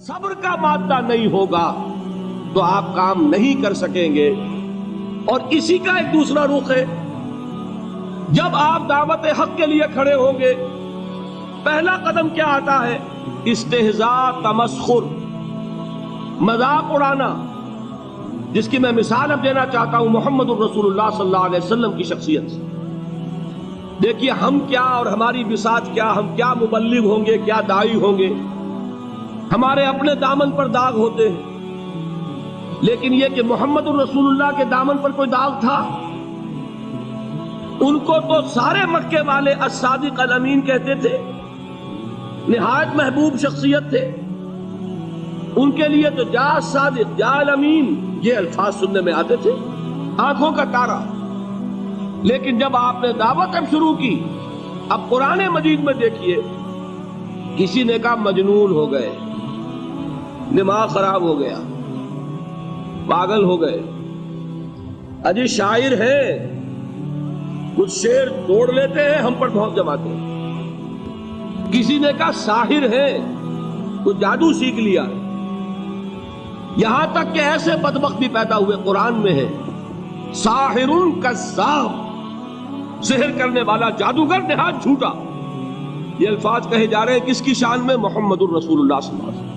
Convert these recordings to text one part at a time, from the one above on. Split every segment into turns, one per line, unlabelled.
صبر کا مادہ نہیں ہوگا تو آپ کام نہیں کر سکیں گے. اور اسی کا ایک دوسرا رخ ہے، جب آپ دعوت حق کے لیے کھڑے ہوں گے پہلا قدم کیا آتا ہے؟ استہزاء، تمسخر، مذاق اڑانا، جس کی میں مثال اب دینا چاہتا ہوں محمد الرسول اللہ صلی اللہ علیہ وسلم کی شخصیت سے. دیکھیے ہم کیا اور ہماری بساط کیا، ہم کیا مبلغ ہوں گے، کیا داعی ہوں گے، ہمارے اپنے دامن پر داغ ہوتے ہیں، لیکن یہ کہ محمد الرسول اللہ کے دامن پر کوئی داغ تھا؟ ان کو تو سارے مکے والے الصادق الامین کہتے تھے، نہایت محبوب شخصیت تھے. ان کے لیے تو جا صادق، جا الامین، یہ الفاظ سننے میں آتے تھے، آنکھوں کا تارا. لیکن جب آپ نے دعوت اب شروع کی، اب قرآن مجید میں دیکھیے کسی نے کہا مجنون ہو گئے، دماغ خراب ہو گیا، پاگل ہو گئے، اجی شاعر ہیں، کچھ شعر توڑ لیتے ہیں، ہم پر بہت جماتے ہیں. کسی نے کہا ساحر ہے، کچھ جادو سیکھ لیا. یہاں تک کہ ایسے بدبخت بھی پیدا ہوئے قرآن میں ہے، ساحر کذاب، سحر کرنے والا جادوگر نہایت جھوٹا. یہ الفاظ کہے جا رہے ہیں کس کی شان میں؟ محمد الرسول اللہ صلی اللہ علیہ وسلم.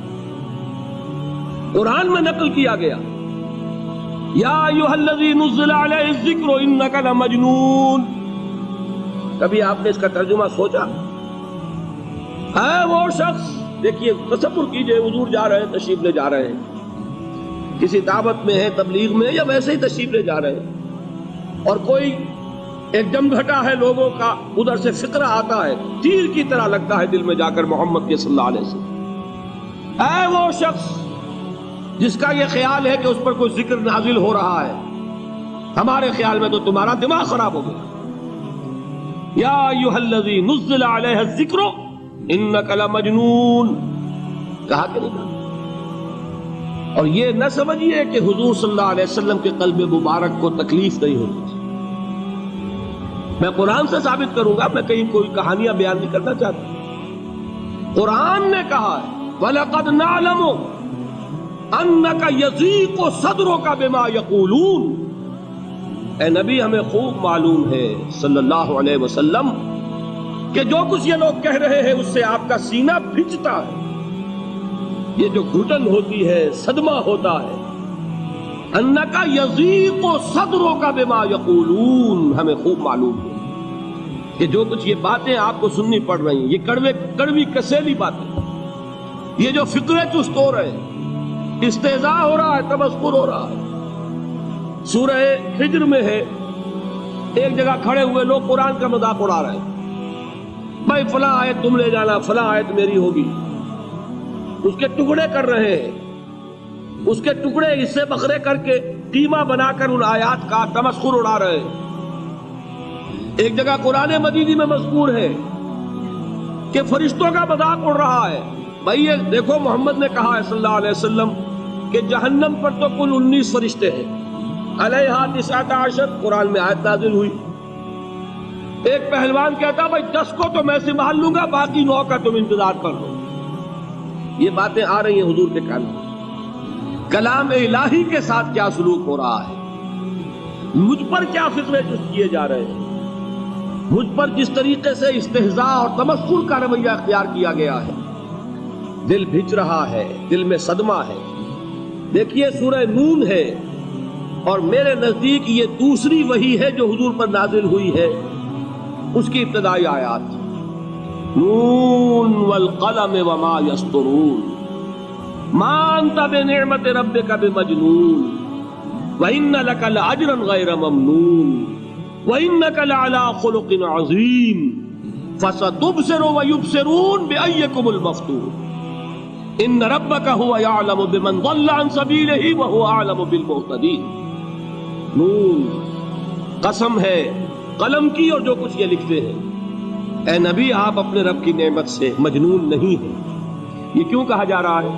قرآن میں نقل کیا گیا، یا ایھا الذی نزل علیہ الذکر انک لمجنون. کبھی آپ نے اس کا ترجمہ سوچا؟ ہے وہ شخص، دیکھیے تصور کیجئے، حضور جا رہے ہیں، تشریف لے جا رہے ہیں، کسی دعوت میں ہے، تبلیغ میں، یا ویسے ہی تشریف لے جا رہے ہیں، اور کوئی ایک جم گھٹا ہے لوگوں کا، ادھر سے فقرہ آتا ہے، تیر کی طرح لگتا ہے دل میں جا کر محمد کے صلی اللہ علیہ وسلم. اے وہ شخص جس کا یہ خیال ہے کہ اس پر کوئی ذکر نازل ہو رہا ہے، ہمارے خیال میں تو تمہارا دماغ خراب ہو گیا. یا ایھا الذی نزل علیہ الذکر انک لمجنون، کہا کہ نہیں کہا؟ اور یہ نہ سمجھیے کہ حضور صلی اللہ علیہ وسلم کے قلب مبارک کو تکلیف نہیں ہوتی تھی. میں قرآن سے ثابت کروں گا، میں کہیں کوئی کہانیاں بیان نہیں کرنا چاہتا. قرآن نے کہا ہے وَلَقَدْ نَعْلَمُ أَنَّكَ يَضِيقُ صَدْرُكَ بِمَا يَقُولُونَ. اے نبی ہمیں خوب معلوم ہے صلی اللہ علیہ وسلم کہ جو کچھ یہ لوگ کہہ رہے ہیں اس سے آپ کا سینہ پھنچتا ہے، یہ جو گھٹن ہوتی ہے، صدمہ ہوتا ہے. انَّكَ يَضِيقُ صَدْرُكَ بِمَا يَقُولُونَ، ہمیں خوب معلوم ہے کہ جو کچھ یہ باتیں آپ کو سننی پڑ رہی ہیں، یہ کڑوی کسیلی باتیں، یہ جو فقرے چست ہو رہے ہیں، استہزاء ہو رہا ہے، تمسخر ہو رہا ہے. سورہ ہجر میں ہے، ایک جگہ کھڑے ہوئے لوگ قرآن کا مذاق اڑا رہے ہیں، بھائی فلاں آیت تم لے جانا، فلاں آیت میری ہوگی، اس کے ٹکڑے کر رہے ہیں، اس کے ٹکڑے حصے بکھرے کر کے قیمہ بنا کر ان آیات کا تمسخر اڑا رہے ہیں. ایک جگہ قرآن مجید میں مذکور ہے کہ فرشتوں کا مذاق اڑ رہا ہے. بھائی یہ دیکھو محمد نے کہا ہے صلی اللہ علیہ وسلم کہ جہنم پر تو کل 19 فرشتے ہیں، علیہا 19 قرآن میں آیت نازل ہوئی. ایک پہلوان کہتا بھائی 10 کو تو میں سنبھال لوں گا، باقی 9 کا تم انتظار کر لو. یہ باتیں آ رہی ہیں حضور کے کان میں. کلام الہی کے ساتھ کیا سلوک ہو رہا ہے، مجھ پر کیا فقرے چست کیے جا رہے ہیں، مجھ پر جس طریقے سے استہزاء اور تمسخر کا رویہ اختیار کیا گیا ہے، دل بھج رہا ہے، دل میں صدمہ ہے. دیکھیے سورہ نون ہے، اور میرے نزدیک یہ دوسری وحی ہے جو حضور پر نازل ہوئی ہے، اس کی ابتدائی آیات، نون والقلم وما یسطرون ما انت بنعمت ربک بمجنون وان لک لاجرا غیر ممنون وانک لعلی خلق عظیم فستبصر ویبصرون بأیکم المفتون ان ربک هو یعلم بمن ضل عن سبیلہ وهو اعلم بالمہتدین. نون، قسم ہے قلم کی اور جو کچھ یہ لکھتے ہیں. اے نبی آپ اپنے رب کی نعمت سے مجنون نہیں ہیں. یہ کیوں کہا جا رہا ہے؟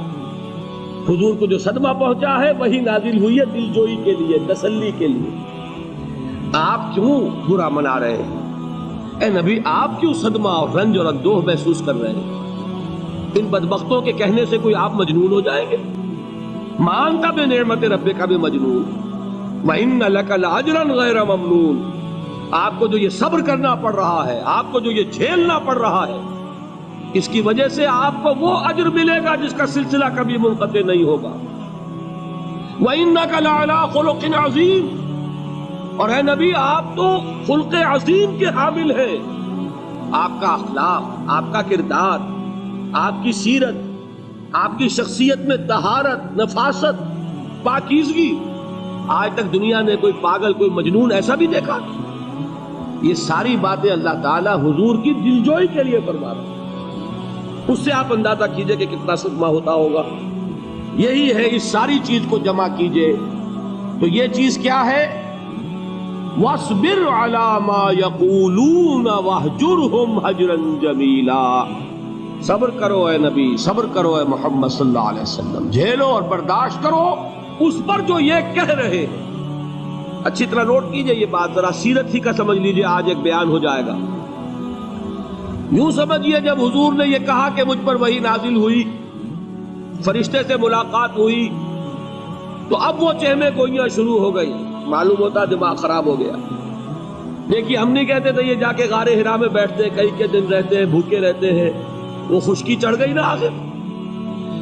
حضور کو جو صدمہ پہنچا ہے وہی نازل ہوئی ہے دل جوئی کے لیے، تسلی کے لیے. آپ کیوں برا منا رہے ہیں؟ اے نبی آپ کیوں صدمہ اور رنج اور اندوہ محسوس کر رہے ہیں؟ ان بدبختوں کے کہنے سے کوئی آپ مجنون ہو جائیں گے؟ مانتا بے نعمت رب کا بھی مجنون. وَإِنَّ لَكَ لَأَجْرًا غَيْرَ مَمْنُونٍ. آپ کو جو یہ صبر کرنا پڑ رہا ہے، آپ کو جو یہ جھیلنا پڑ رہا ہے، اس کی وجہ سے آپ کو وہ اجر ملے گا جس کا سلسلہ کبھی منقطع نہیں ہوگا. وَإِنَّكَ لَعَلَىٰ خُلُقٍ عَظِيمٍ. اور اے نبی آپ تو خلق عظیم کے حامل ہیں. آپ کا اخلاق، آپ کا کردار، آپ کی سیرت، آپ کی شخصیت میں طہارت، نفاست، پاکیزگی، آج تک دنیا نے کوئی پاگل، کوئی مجنون ایسا بھی دیکھا؟ یہ ساری باتیں اللہ تعالیٰ حضور کی دلجوئی کے لیے فرما رہا ہے. اس سے آپ اندازہ کیجئے کہ کتنا صدمہ ہوتا ہوگا. یہی ہے، اس ساری چیز کو جمع کیجئے تو یہ چیز کیا ہے؟ وَاصْبِرْ عَلَىٰ مَا يَقُولُونَ وَاهْجُرْهُمْ هَجْرًا جَمِيلًا. صبر کرو اے نبی، صبر کرو اے محمد صلی اللہ علیہ وسلم، جھیلو اور برداشت کرو اس پر جو یہ کہہ رہے ہیں. اچھی طرح نوٹ کیجئے یہ بات، ذرا سیرت ہی کا سمجھ لیجئے، آج ایک بیان ہو جائے گا. یوں سمجھیے جب حضور نے یہ کہا کہ مجھ پر وحی نازل ہوئی، فرشتے سے ملاقات ہوئی، تو اب وہ چہمے گوئیاں شروع ہو گئی. معلوم ہوتا دماغ خراب ہو گیا. دیکھیے ہم نہیں کہتے تھے یہ جا کے غار حرا میں بیٹھتے ہیں، کئی کے دن رہتے ہیں، بھوکے رہتے ہیں، وہ خشکی چڑھ گئی نا. آخر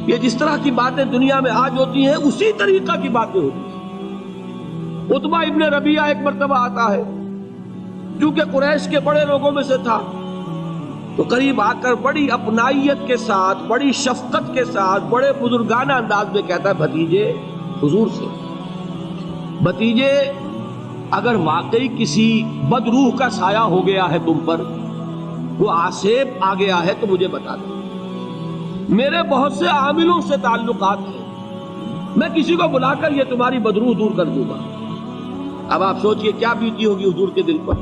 یہ جس طرح کی باتیں دنیا میں آج ہوتی ہیں اسی طریقہ کی باتیں ہوتی ہیں. عتبہ ابن ربیعہ ایک مرتبہ آتا ہے، کیونکہ قریش کے بڑے لوگوں میں سے تھا، تو قریب آ کر بڑی اپنائیت کے ساتھ، بڑی شفقت کے ساتھ، بڑے بزرگانہ انداز میں کہتا ہے بھتیجے، حضور سے، بھتیجے اگر واقعی کسی بد روح کا سایہ ہو گیا ہے تم پر، وہ آسیب آ گیا ہے تو مجھے بتا دو. میرے بہت سے عاملوں سے تعلقات ہیں، میں کسی کو بلا کر یہ تمہاری بدروح دور کر دوں گا. اب آپ سوچئے کیا بیتی ہوگی حضور کے دل پر.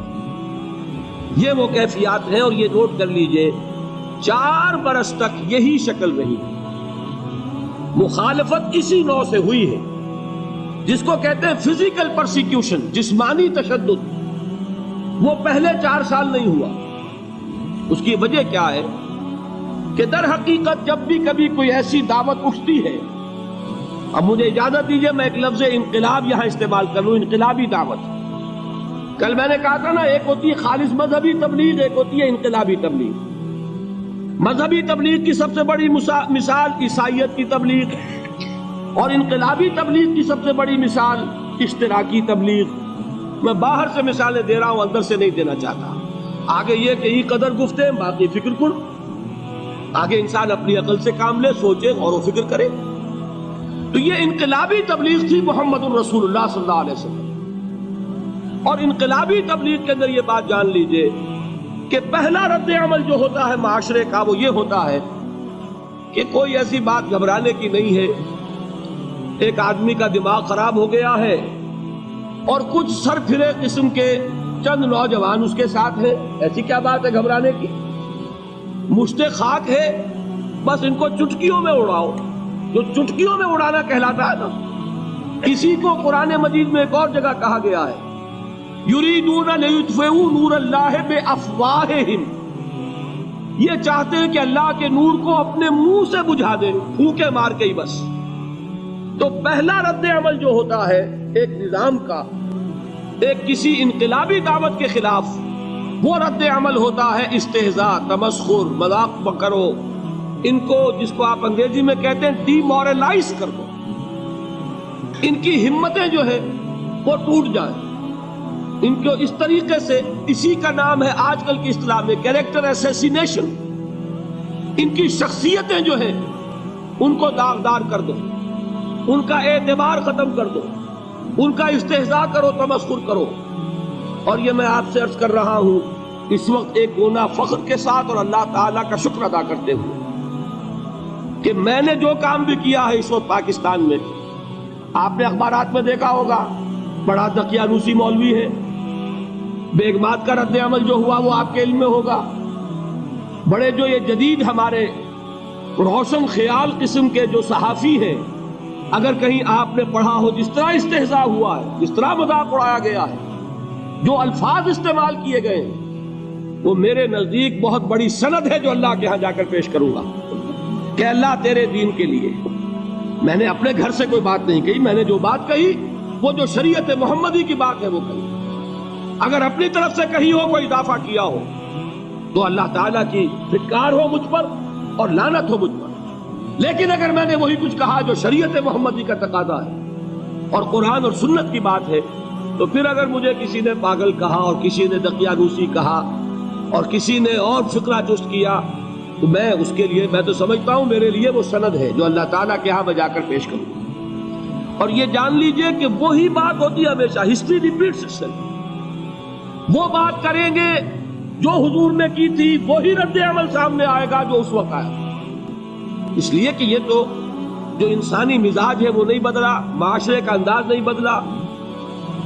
یہ وہ کیفیات ہیں، اور یہ نوٹ کر لیجئے 4 برس تک یہی شکل رہی. مخالفت اسی نوع سے ہوئی ہے جس کو کہتے ہیں فزیکل پرسیکیوشن، جسمانی تشدد. وہ پہلے 4 سال نہیں ہوا. اس کی وجہ کیا ہے کہ در حقیقت جب بھی کبھی کوئی ایسی دعوت اٹھتی ہے، اب مجھے اجازت دیجئے میں ایک لفظ انقلاب یہاں استعمال کر لوں، انقلابی دعوت. کل میں نے کہا تھا نا، ایک ہوتی ہے خالص مذہبی تبلیغ، ایک ہوتی ہے انقلابی تبلیغ. مذہبی تبلیغ کی سب سے بڑی مثال عیسائیت کی تبلیغ، اور انقلابی تبلیغ کی سب سے بڑی مثال اشتراکی تبلیغ. میں باہر سے مثالیں دے رہا ہوں، اندر سے نہیں دینا چاہتا. آگے یہ کہ ہی قدر گفتے باقی فکر کن. آگے انسان اپنی عقل سے کام لے، سوچے، غور و فکر کرے. تو یہ انقلابی تبلیغ تھی محمد الرسول اللہ صلی اللہ علیہ وسلم. اور انقلابی تبلیغ کے اندر یہ بات جان لیجئے کہ پہلا رد عمل جو ہوتا ہے معاشرے کا وہ یہ ہوتا ہے کہ کوئی ایسی بات گھبرانے کی نہیں ہے. ایک آدمی کا دماغ خراب ہو گیا ہے اور کچھ سر پھرے قسم کے چند نوجوان اس کے ساتھ ہیں، ایسی کیا بات ہے گھبرانے کی؟ مشت خاک ہے، بس ان کو چٹکیوں میں اڑاؤ. جو چٹکیوں میں اڑانا کہلاتا ہے نا، اسی کو قرآن مجید میں ایک اور جگہ کہا گیا ہے، یریدون لیطفئوا نور اللہ بافواہہم. یہ چاہتے ہیں کہ اللہ کے نور کو اپنے منہ سے بجھا دیں، پھونکے مار کے ہی بس. تو پہلا رد عمل جو ہوتا ہے ایک نظام کا، ایک کسی انقلابی دعوت کے خلاف، وہ رد عمل ہوتا ہے استہزاء، تمسخر، مذاق کرو. ان کو، جس کو آپ انگریزی میں کہتے ہیں ڈی مورلائز کر دو، ان کی ہمتیں جو ہے وہ ٹوٹ جائیں. ان کو اس طریقے سے، اسی کا نام ہے آج کل کی اصطلاح میں کیریکٹر اسیسینیشن. ان کی شخصیتیں جو ہیں ان کو داغدار کر دو، ان کا اعتبار ختم کر دو، ان کا استہزاء کرو، تمسخر کرو. اور یہ میں آپ سے عرض کر رہا ہوں اس وقت ایک گونا فخر کے ساتھ اور اللہ تعالیٰ کا شکر ادا کرتے ہوئے کہ میں نے جو کام بھی کیا ہے اس وقت پاکستان میں، آپ نے اخبارات میں دیکھا ہوگا، بڑا دقیانوسی مولوی ہے. بیگمات کا رد عمل جو ہوا وہ آپ کے علم میں ہوگا. بڑے جو یہ جدید ہمارے روشن خیال قسم کے جو صحافی ہیں، اگر کہیں آپ نے پڑھا ہو جس طرح استہزاء ہوا ہے، جس طرح مذاق اڑایا گیا ہے، جو الفاظ استعمال کیے گئے ہیں، وہ میرے نزدیک بہت بڑی سند ہے جو اللہ کے ہاں جا کر پیش کروں گا. کہ اللہ تیرے دین کے لیے میں نے اپنے گھر سے کوئی بات نہیں کہی، میں نے جو بات کہی وہ جو شریعت محمدی کی بات ہے وہ کہی۔ اگر اپنی طرف سے کہی ہو، کوئی اضافہ کیا ہو تو اللہ تعالیٰ کی پھٹکار ہو مجھ پر اور لعنت ہو مجھ پر۔ لیکن اگر میں نے وہی کچھ کہا جو شریعت محمدی کا تقاضا ہے اور قرآن اور سنت کی بات ہے، تو پھر اگر مجھے کسی نے پاگل کہا اور کسی نے دقیانوسی کہا اور کسی نے اور فکرہ جست کیا، تو میں اس کے لیے، میں تو سمجھتا ہوں میرے لیے وہ سند ہے جو اللہ تعالیٰ کے ہاں میں جا کر پیش کروں۔ اور یہ جان لیجئے کہ وہی بات ہوتی ہے ہمیشہ، ہسٹری ریپیٹس اٹسیلف۔ وہ بات کریں گے جو حضور نے کی تھی، وہی رد عمل سامنے آئے گا جو اس وقت آیا۔ اس لیے کہ یہ تو جو انسانی مزاج ہے وہ نہیں بدلا، معاشرے کا انداز نہیں بدلا،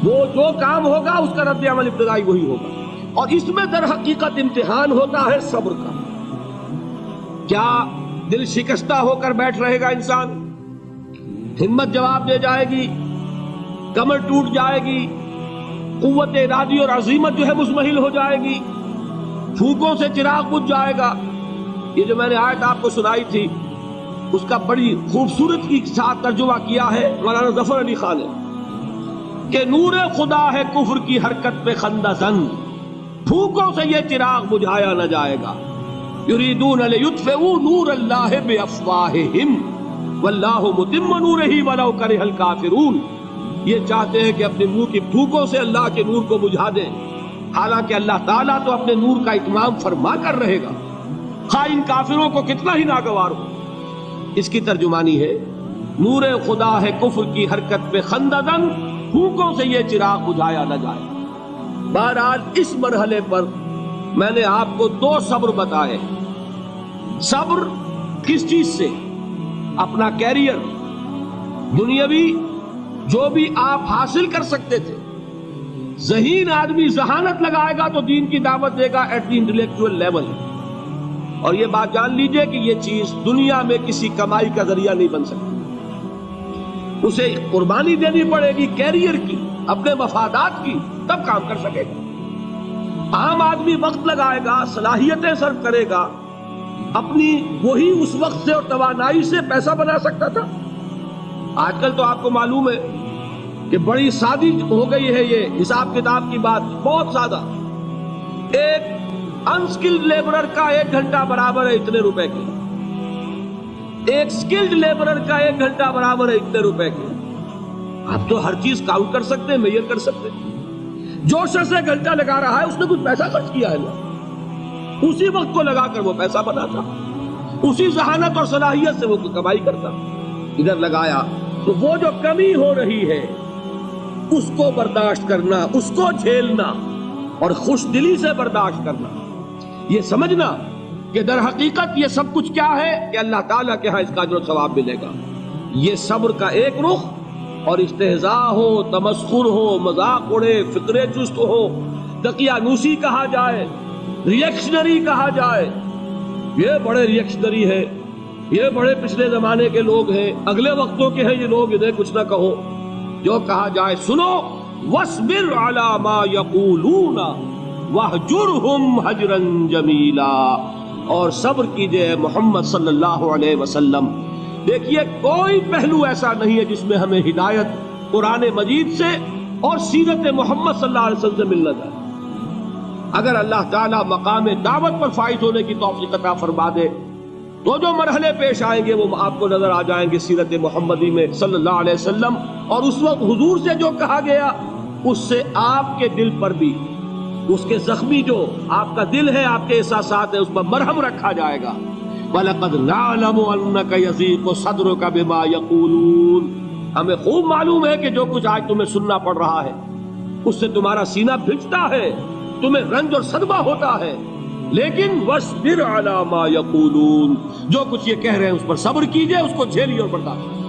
وہ جو کام ہوگا اس کا رد عمل ابتدائی وہی ہوگا۔ اور اس میں در حقیقت امتحان ہوتا ہے صبر کا۔ کیا دل شکستہ ہو کر بیٹھ رہے گا انسان؟ ہمت جواب دے جائے گی، کمر ٹوٹ جائے گی، قوت ارادی اور عزیمت جو ہے مزمحل ہو جائے گی، پھونکوں سے چراغ بجھ جائے گا۔ یہ جو میں نے آیت آپ کو سنائی تھی اس کا بڑی خوبصورت کی ساتھ ترجمہ کیا ہے مولانا ظفر علی خان نے کہ نور خدا ہے کفر کی حرکت پہ خندہ زن، پھونکوں سے یہ چراغ بجھایا نہ جائے گا۔ یریدون لیطفئوا نور اللہ بافواہہم واللہ متم نورہ ولو کرہ الکافرون۔ یہ چاہتے ہیں کہ اپنے منہ کی پھونکوں سے اللہ کے نور کو بجھا دیں، حالانکہ اللہ تعالیٰ تو اپنے نور کا اتمام فرما کر رہے گا، خواہ ان کافروں کو کتنا ہی ناگوار ہو۔ اس کی ترجمانی ہے نور خدا ہے کفر کی حرکت پہ خندہ زن، پھونکوں سے یہ چراغ بجھایا نہ جائے۔ بہرحال اس مرحلے پر میں نے آپ کو دو صبر بتائے۔ صبر کس چیز سے؟ اپنا کیریئر دنیاوی جو بھی آپ حاصل کر سکتے تھے۔ ذہین آدمی ذہانت لگائے گا تو دین کی دعوت دے گا ایٹ دی انٹلیکچوئل لیول۔ اور یہ بات جان لیجئے کہ یہ چیز دنیا میں کسی کمائی کا ذریعہ نہیں بن سکتی، اسے قربانی دینی پڑے گی کیریئر کی، اپنے مفادات کی، تب کام کر سکے گا۔ عام آدمی وقت لگائے گا، صلاحیتیں صرف کرے گا، اپنی وہی اس وقت سے اور توانائی سے پیسہ بنا سکتا تھا۔ آج کل تو آپ کو معلوم ہے کہ بڑی سادی ہو گئی ہے یہ حساب کتاب کی بات، بہت سادہ۔ ایک انسکلڈ لیبرر کا 1 گھنٹہ برابر ہے اتنے روپے کے، ایک سکلڈ لیبرر کا 1 گھنٹہ برابر ہے اتنے روپے کے۔ آپ تو ہر چیز کاؤنٹ کر سکتے ہیں، میئر کر سکتے ہیں۔ جو شخص 1 گھنٹہ لگا رہا ہے اس نے کچھ پیسہ خرچ کیا ہے نا، اسی وقت کو لگا کر وہ پیسہ بناتا، اسی ذہانت اور صلاحیت سے وہ کمائی کرتا۔ ادھر لگایا تو وہ جو کمی ہو رہی ہے اس کو برداشت کرنا، اس کو جھیلنا اور خوش دلی سے برداشت کرنا، یہ سمجھنا کہ در حقیقت یہ سب کچھ کیا ہے کہ اللہ تعالیٰ کے ہاں اس کا اجر و ثواب ملے گا۔ یہ صبر کا ایک رخ، اور استہزاء ہو، تمسخر ہو، مذاق اڑے، فکرے چست ہو، دقیانوسی کہا جائے، ریئیکشنری کہا جائے، یہ بڑے ریئیکشنری ہے، یہ بڑے پچھلے زمانے کے لوگ ہیں، اگلے وقتوں کے ہیں یہ لوگ، انہیں کچھ نہ کہو۔ جو کہا جائے سنو، وَاصْبِرْ عَلَى مَا يَقُولُونَ وَاهْجُرْهُمْ هَجْرًا جَمِيلًا، اور صبر کیجئے محمد صلی اللہ علیہ وسلم۔ دیکھیے کوئی پہلو ایسا نہیں ہے جس میں ہمیں ہدایت قرآن مجید سے اور سیرت محمد صلی اللہ علیہ وسلم سے ملنا جائے۔ اگر اللہ تعالیٰ مقام دعوت پر فائز ہونے کی توفیق عطا فرما دے تو جو مرحلے پیش آئیں گے وہ آپ کو نظر آ جائیں گے سیرت محمدی میں صلی اللہ علیہ وسلم، اور اس وقت حضور سے جو کہا گیا اس سے آپ کے دل پر بھی، اس کے زخمی جو آپ کا دل ہے، آپ کے احساسات ہیں، اس پر مرہم رکھا جائے گا۔ وَلَقَدْ نَعْلَمُ أَنَّكَ يَضِيقُ صَدْرُكَ بِمَا يَقُولُونَ، ہمیں خوب معلوم ہے کہ جو کچھ آج تمہیں سننا پڑ رہا ہے اس سے تمہارا سینہ بھجتا ہے، تمہیں رنج اور صدمہ ہوتا ہے، لیکن وَاصْبِرْ عَلَى مَا يَقُولُونَ، جو کچھ یہ کہہ رہے ہیں اس پر صبر کیجئے، اس کو جھیلیے اور برداشت۔